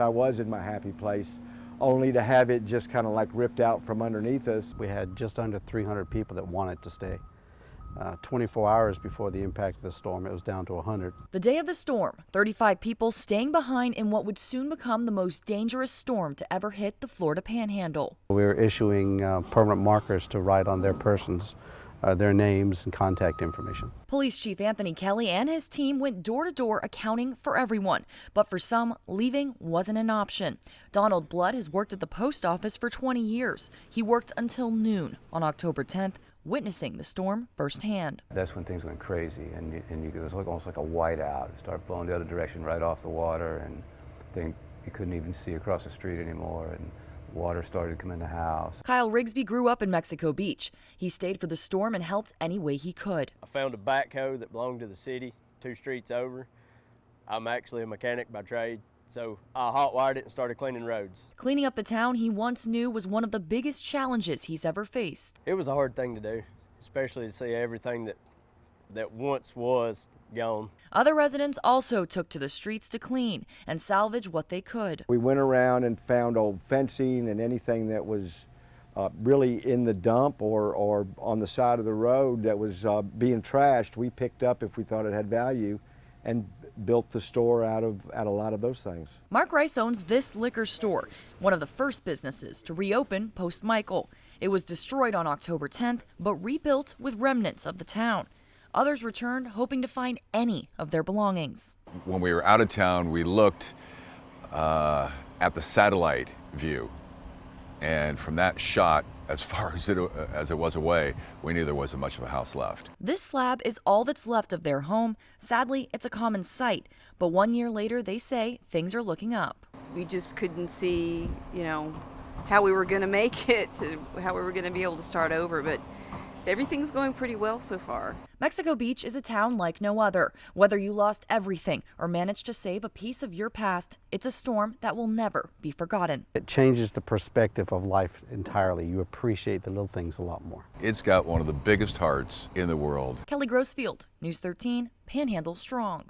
I was in my happy place, only to have it just kind of like ripped out from underneath us. We had just under 300 people that wanted to stay. 24 hours before the impact of the storm, it was down to 100. The day of the storm, 35 people staying behind in what would soon become the most dangerous storm to ever hit the Florida Panhandle. We were issuing permanent markers to write on their persons, their names and contact information. Police Chief Anthony Kelly and his team went door to door accounting for everyone, but for some, leaving wasn't an option. Donald Blood has worked at the post office for 20 years. He worked until noon on October 10th, witnessing the storm firsthand. That's when things went crazy, and it was almost like a whiteout. It started blowing the other direction right off the water, and you couldn't even see across the street anymore. And water started to come in the house. Kyle Rigsby grew up in Mexico Beach. He stayed for the storm and helped any way he could. I found a backhoe that belonged to the city 2 streets over. I'm actually a mechanic by trade, so I hot-wired it and started cleaning roads. Cleaning up the town he once knew was one of the biggest challenges he's ever faced. It was a hard thing to do, especially to see everything that once was gone. Other residents also took to the streets to clean and salvage what they could. We went around and found old fencing and anything that was really in the dump or on the side of the road that was being trashed. We picked up if we thought it had value and built the store out of a lot of those things. Mark Rice owns this liquor store, one of the first businesses to reopen post-Michael. It was destroyed on October 10th, but rebuilt with remnants of the town. Others returned hoping to find any of their belongings. When we were out of town, we looked at the satellite view, and from that shot, as far as it was away, we knew there wasn't much of a house left. This slab is all that's left of their home. Sadly, it's a common sight, but 1 year later, they say things are looking up. We just couldn't see, how we were going to make it, how we were going to be able to start over, but everything's going pretty well so far. Mexico Beach is a town like no other. Whether you lost everything or managed to save a piece of your past, it's a storm that will never be forgotten. It changes the perspective of life entirely. You appreciate the little things a lot more. It's got one of the biggest hearts in the world. Kelly Grossfield, News 13, Panhandle Strong.